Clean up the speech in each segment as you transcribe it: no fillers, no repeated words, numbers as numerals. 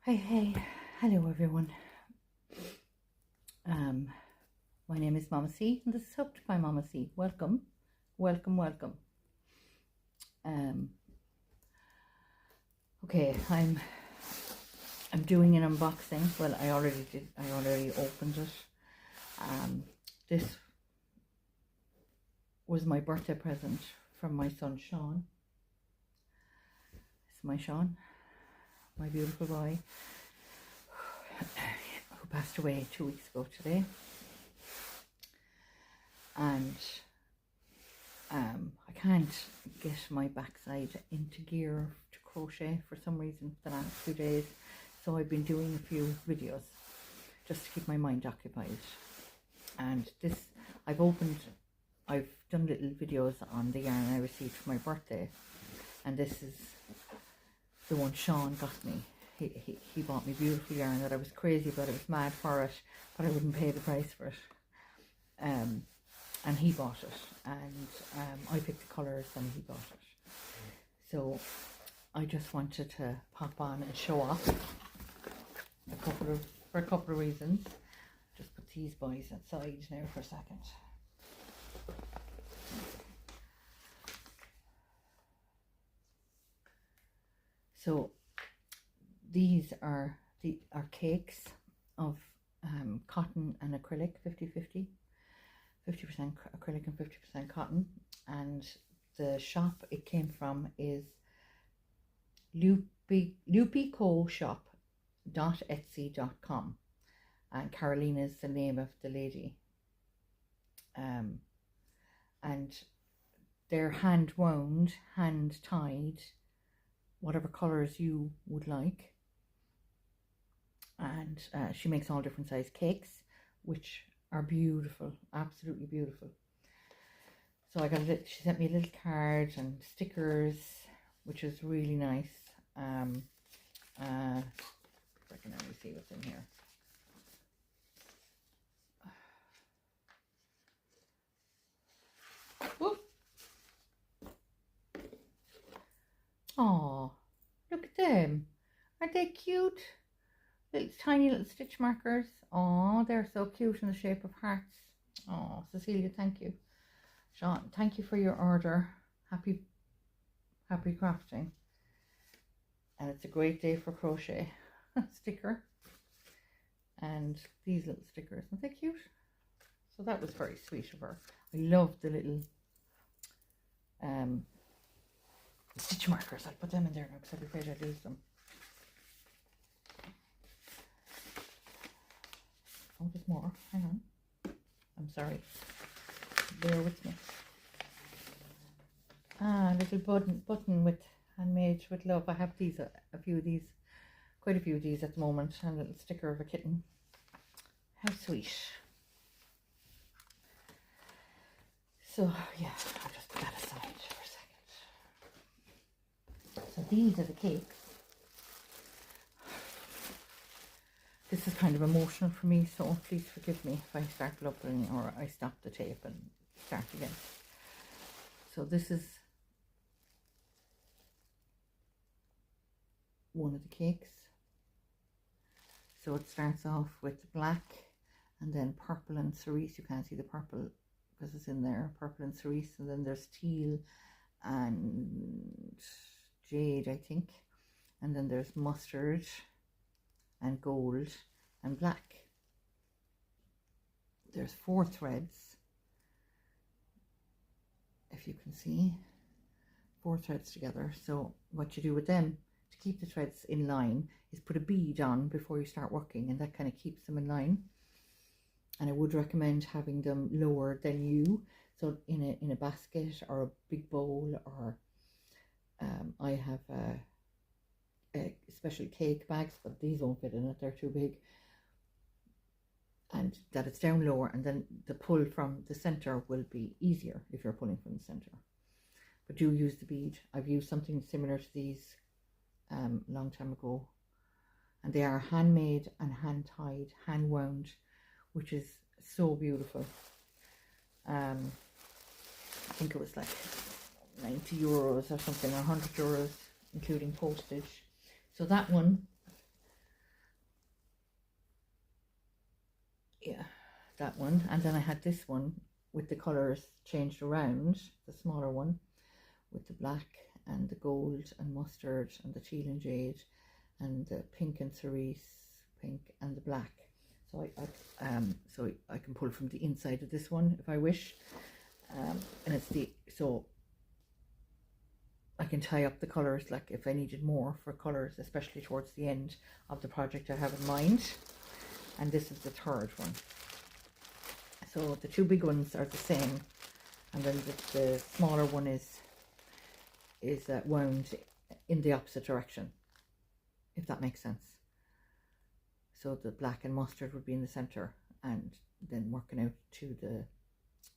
Hey, hello everyone. My name is Mama Ce, and this is Hooked by Mama Ce. Welcome. Okay, I'm doing an unboxing. Well, I already opened it. This was my birthday present from my son Sean. This is my Sean, my beautiful boy, who passed away 2 weeks ago today. And I can't get my backside into gear to crochet for some reason for the last few days, so I've been doing a few videos just to keep my mind occupied. And this, I've done little videos on the yarn I received for my birthday, and this is the one Sean got me. He bought me beautiful yarn that I was crazy about. I was mad for it, but I wouldn't pay the price for it. And he bought it, and I picked the colours and he bought it. So I just wanted to pop on and show off for a couple of reasons. Just put these boys outside now for a second. So these are cakes of cotton and acrylic, 50-50. 50% acrylic and 50% cotton, and the shop it came from is loopycoshop.etsy.com, and Karolina is the name of the lady. And they're hand wound, hand tied, whatever colors you would like, and she makes all different size cakes, which are beautiful, absolutely beautiful. So I got she sent me a little card and stickers, which is really nice. Let me see what's in here. Oh, look at them. Aren't they cute? Little tiny little stitch markers. Oh, they're so cute in the shape of hearts. Oh, Cecilia, thank you. Sean, thank you for your order. Happy crafting. And it's a great day for crochet. Sticker. And these little stickers. Aren't they cute? So that was very sweet of her. I love the little stitch markers. I'll put them in there now because I'm afraid I'd lose them. Oh, there's more. Hang on. I'm sorry. Bear with me. A little button with handmade with love. I have these, quite a few of these at the moment, and a little sticker of a kitten. How sweet. So yeah, I'll just put that aside for a second. So these are the cakes. This is kind of emotional for me, so please forgive me if I start blubbering or I stop the tape and start again. So this is one of the cakes. So it starts off with black and then purple and cerise. You can't see the purple because it's in there. Purple and cerise, and then there's teal and jade, I think. And then there's mustard and gold and black. There's 4 threads, if you can see, 4 threads together. So what you do with them to keep the threads in line is put a bead on before you start working, and that kind of keeps them in line. And I would recommend having them lower than you, so in a basket or a big bowl, or I have special cake bags, but these won't fit in it, they're too big. And that it's down lower, and then the pull from the center will be easier if you're pulling from the center. But do use the bead. I've used something similar to these long time ago, and they are handmade and hand tied, hand wound, which is so beautiful. I think it was like 90 euros or something, or 100 euros including postage. So that one yeah, that one. And then I had this one with the colours changed around, the smaller one, with the black and the gold and mustard and the teal and jade and the pink and cerise pink and the black. So I can pull from the inside of this one if I wish, and it's so I can tie up the colours, like if I needed more for colours, especially towards the end of the project I have in mind. And this is the third one. So the two big ones are the same, and then the smaller one is wound in the opposite direction, if that makes sense. So the black and mustard would be in the center, and then working out to the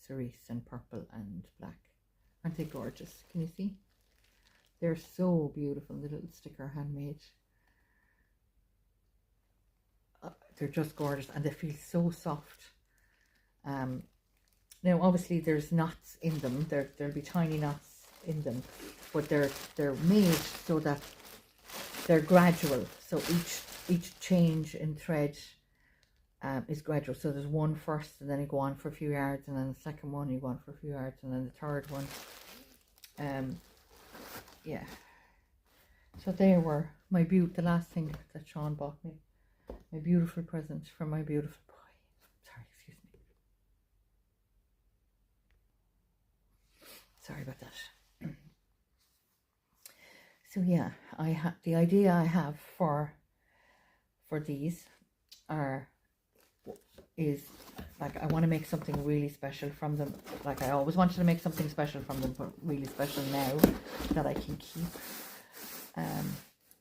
cerise and purple and black. Aren't they gorgeous? Can you see? They're so beautiful, the little sticker handmade. They're just gorgeous, and they feel so soft. Now obviously there's knots in them. There'll be tiny knots in them, but they're made so that they're gradual. So each change in thread is gradual. So there's one first, and then you go on for a few yards, and then the second one you go on for a few yards, and then the third one. Yeah. So they were the last thing that Sean bought me. My beautiful present from my beautiful boy. Sorry, excuse me. Sorry about that. So yeah, the idea I have for these is like, I want to make something really special from them. Like I always wanted to make something special from them, but really special now that I can keep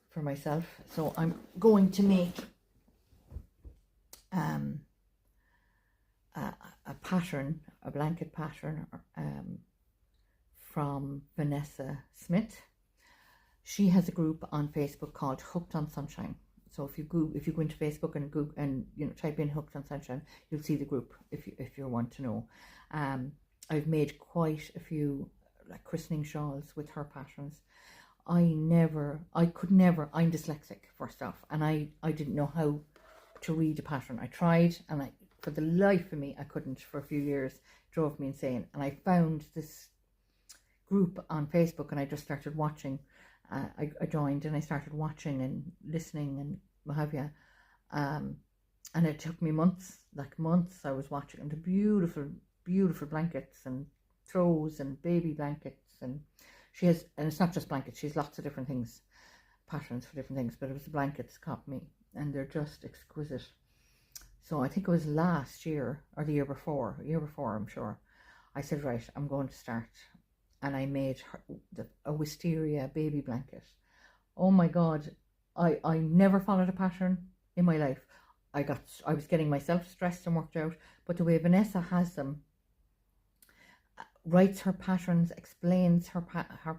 for myself. So I'm going to make a pattern, a blanket pattern from Vanessasmith. She has a group on Facebook called Hooked on Sunshine. So if you go into Facebook and Google and type in Hooked on Sunshine, you'll see the group if you want to know. I've made quite a few like christening shawls with her patterns. I'm dyslexic first off, and I didn't know how to read a pattern. I tried, and for the life of me I couldn't for a few years. It drove me insane, and I found this group on Facebook, and I just started watching. I joined, and I started watching and listening and what have you, and it took me months I was watching, and the beautiful blankets and throws and baby blankets, and and it's not just blankets, she has lots of different things, patterns for different things, but it was the blankets caught me, and they're just exquisite. So I think it was last year or the year before I'm sure, I said, right, I'm going to start. And I made a wisteria baby blanket. Oh my God, I never followed a pattern in my life. I was getting myself stressed and worked out, but the way Vanessa has them, writes her patterns, explains her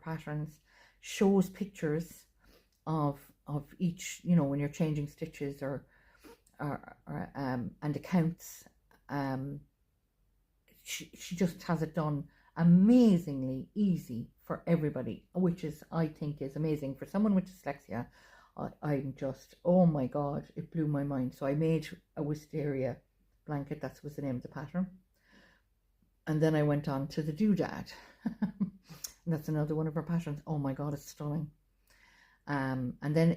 patterns, shows pictures of each, when you're changing stitches or and accounts. She just has it done amazingly easy for everybody, which I think is amazing for someone with dyslexia. I'm just, oh my God, it blew my mind. So I made a wisteria blanket. That was the name of the pattern. And then I went on to the doodad. And that's another one of her patterns. Oh my God, it's stunning. And then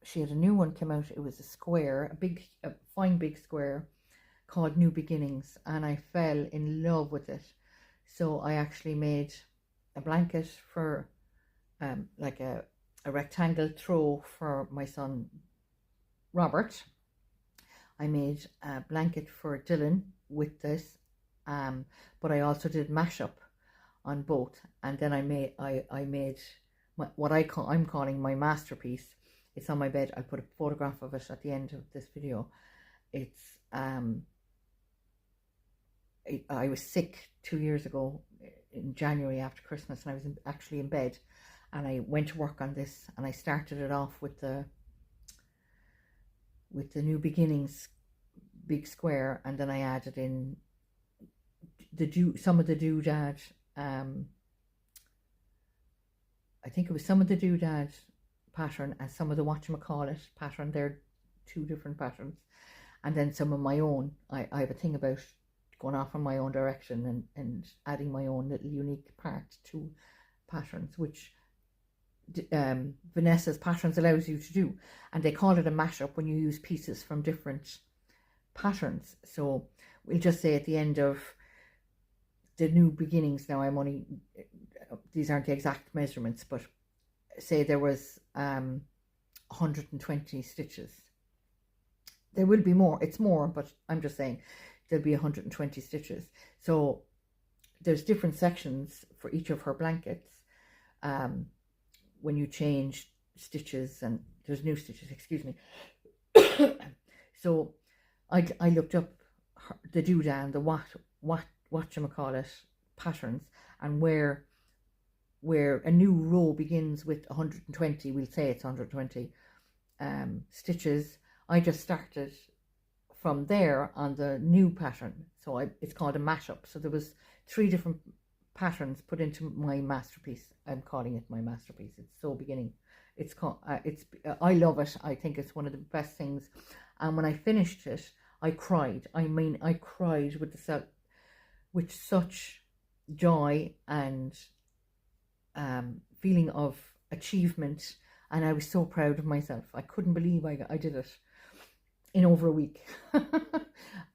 she had a new one come out. It was a square, a fine big square, called New Beginnings, and I fell in love with it. So I actually made a blanket for like a rectangle throw for my son Robert. I made a blanket for Dylan with this, but I also did mashup on both. And then I made I'm calling my masterpiece. It's on my bed. I'll put a photograph of it at the end of this video. It's I was sick 2 years ago in January after Christmas, and I was actually in bed, and I went to work on this, and I started it off with the New Beginnings big square, and then I added in some of the doodad. I think it was some of the doodad pattern and some of the whatchamacallit pattern. They're two different patterns. And then some of my own. I have a thing about going off in my own direction and adding my own little unique part to patterns, which Vanessa's Patterns allows you to do. And they call it a mashup when you use pieces from different patterns. So we'll just say at the end of the new beginnings, now I'm only, these aren't the exact measurements, but say there was 120 stitches. There will be more, it's more, but I'm just saying there'll be 120 stitches. So there's different sections for each of her blankets. When you change stitches, and there's new stitches, excuse me. So I looked up the doodad, the whatchamacallit patterns, and where a new row begins with 120, we'll say it's 120 stitches. I just started from there on the new pattern. So it's called a mashup. So there was 3 different patterns put into my masterpiece. I'm calling it my masterpiece. It's so beginning. It's called. I love it. I think it's one of the best things. And when I finished it, I cried. I mean, I cried with such joy and feeling of achievement. And I was so proud of myself. I couldn't believe I did it in over a week.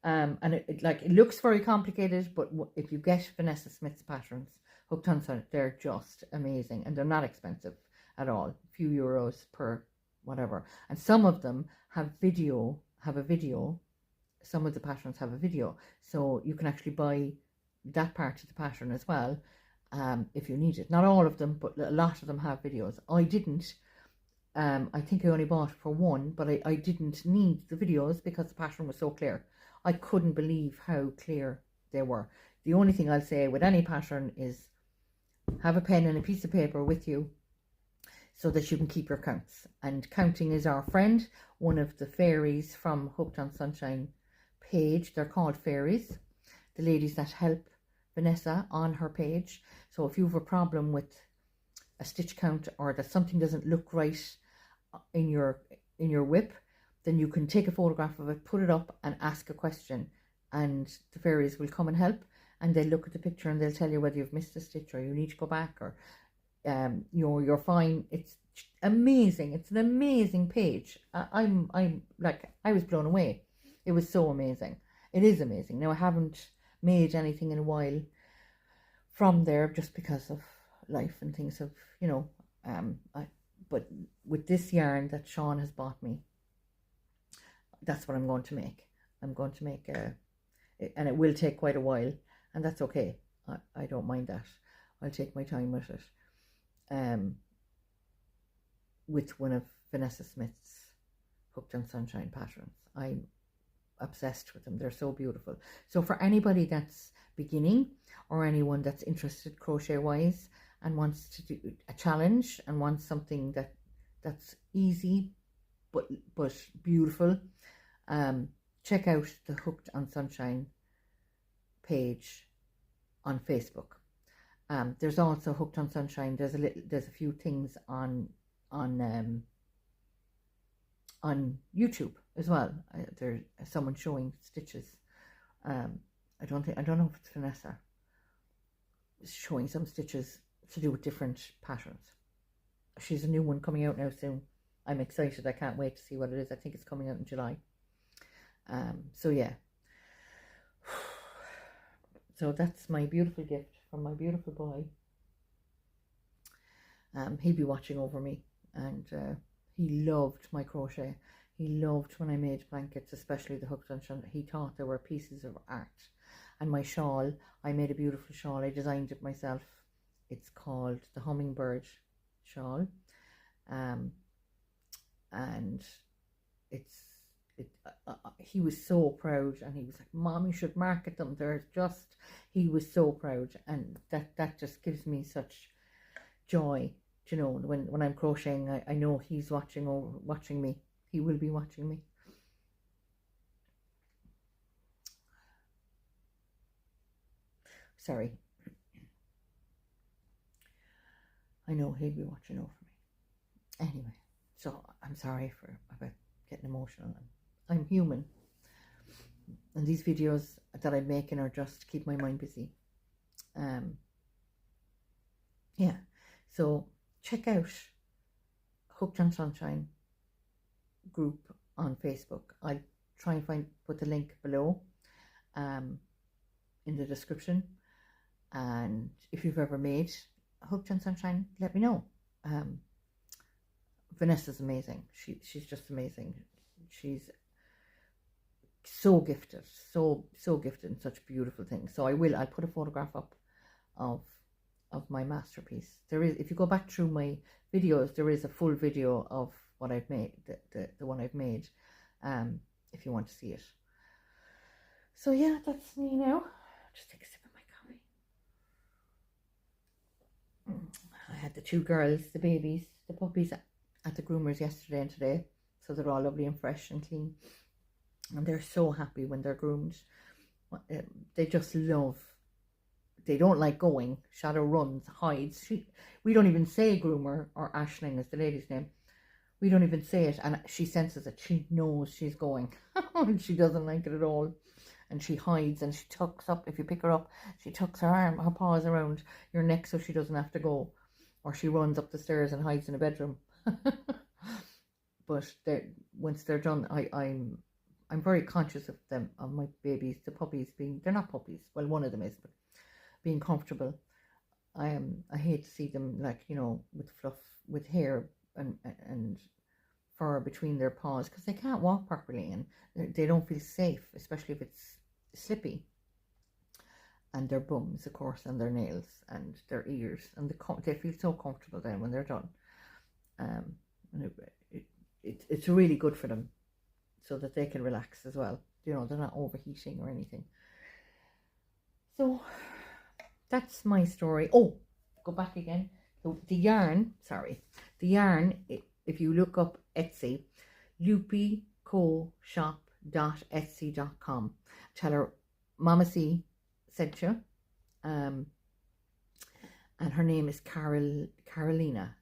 And it looks very complicated, but if you get Vanessasmith's patterns, Hooked on Sun, they're just amazing, and they're not expensive at all. A few euros per whatever. And some of them have a video. Some of the patterns have a video, so you can actually buy that part of the pattern as well, if you need it. Not all of them, but a lot of them have videos. I didn't. I think I only bought for one, but I didn't need the videos because the pattern was so clear. I couldn't believe how clear they were. The only thing I'll say with any pattern is have a pen and a piece of paper with you so that you can keep your counts. And counting is our friend. One of the fairies from Hooked on Sunshine page, they're called fairies, the ladies that help Vanessa on her page. So if you have a problem with a stitch count, or that something doesn't look right in your whip, then you can take a photograph of it, put it up, and ask a question, and the fairies will come and help, and they'll look at the picture and they'll tell you whether you've missed a stitch or you need to go back, or you're fine. It's amazing. It's an amazing page. I'm like, I was blown away. It was so amazing. It is amazing. Now, I haven't made anything in a while from there, just because of life and things have, but with this yarn that Sean has bought me, that's what I'm going to make. I'm going to make and it will take quite a while, and that's okay. I don't mind that. I'll take my time with it. With one of Vanessasmith's Hooked on Sunshine patterns. I'm obsessed with them. They're so beautiful. So for anybody that's beginning, or anyone that's interested crochet wise and wants to do a challenge and wants something that's easy but beautiful, check out the Hooked on Sunshine page on Facebook. There's also Hooked on Sunshine. There's a few things on YouTube as well. There's someone showing stitches. I don't know if it's Vanessa. Is showing some stitches to do with different patterns. She's a new one coming out now soon. I'm excited. I can't wait to see what it is. I think it's coming out in July. So yeah. So that's my beautiful gift from my beautiful boy. He'll be watching over me, and he loved my crochet. He loved when I made blankets, especially the Hooked on Sunshine. He thought they were pieces of art. And my shawl, I made a beautiful shawl. I designed it myself. It's called the Hummingbird Shawl. And he was so proud, and he was like, Mom, you should market them. He was so proud, and that just gives me such joy, when I'm crocheting. I know he's watching me. He will be watching me. Sorry. I know he'll be watching over me. Anyway, so I'm sorry about getting emotional. I'm human. And these videos that I'm making are just to keep my mind busy. Yeah, so check out Hooked on Sunshine group on Facebook. I'll try and put the link below in the description. And if you've ever made Hooked on Sunshine, let me know. Vanessa's amazing. She's just amazing. She's so gifted, so gifted in such beautiful things. So I'll put a photograph up of my masterpiece. There is, if you go back through my videos, there is a full video of what I've made, the one I've made, if you want to see it. So yeah, that's me now. Just take a sip of my coffee. I had the two girls, the babies, the puppies at the groomers yesterday and today, so they're all lovely and fresh and clean, and they're so happy when they're groomed. They just love. They don't like going. Shadow runs, hides. We don't even say groomer, or Ashling is the lady's name. We don't even say it, and she senses it. She knows she's going, and she doesn't like it at all. And she hides, and she tucks up. If you pick her up, she tucks her paws around your neck so she doesn't have to go, or she runs up the stairs and hides in a bedroom. But once they're done, I'm very conscious of them, of my babies, the puppies being, they're not puppies. Well, one of them is, but being comfortable. I hate to see them, like, you know, with fluff, with hair and fur between their paws, because they can't walk properly and they don't feel safe, especially if it's slippy. And their bums, of course, and their nails and their ears, and they feel so comfortable then when they're done. And it's really good for them, so that they can relax as well. You know, they're not overheating or anything. So that's my story. Oh, go back again. So the yarn, if you look up Etsy, loopycoshop.etsy.com. Tell her Mama Ce sent you. And her name is Karolina, Karolina.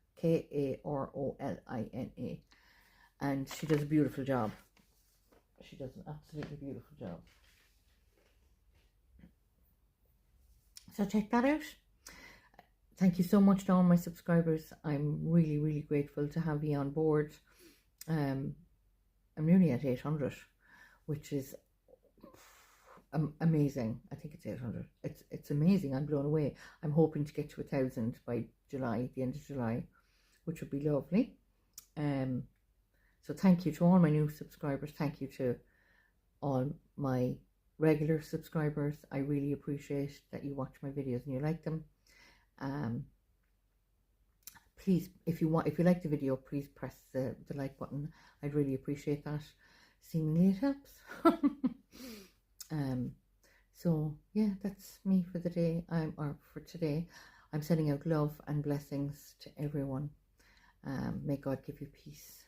And she does a beautiful job. She does an absolutely beautiful job. So check that out. Thank you so much to all my subscribers. I'm really, really grateful to have you on board. I'm nearly at 800, which is amazing. I think it's 800. It's amazing. I'm blown away. I'm hoping to get to 1,000 by July, the end of July, which would be lovely. So thank you to all my new subscribers. Thank you to all my regular subscribers. I really appreciate that you watch my videos and you like them. Please, if you like the video, please press the like button. I'd really appreciate that. Seemingly it helps. So yeah, that's me for the day. For today. I'm sending out love and blessings to everyone. May God give you peace.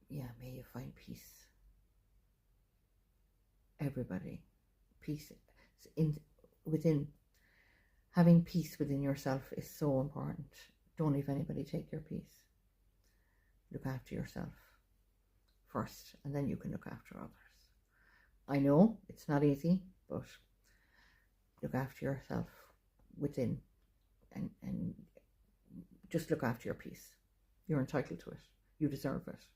Yeah, may you find peace. Everybody, peace within. Having peace within yourself is so important. Don't leave anybody take your peace. Look after yourself first, and then you can look after others. I know it's not easy, but look after yourself within, and just look after your peace. You're entitled to it. You deserve it.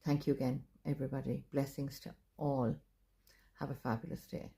Thank you again, everybody. Blessings to all. Have a fabulous day.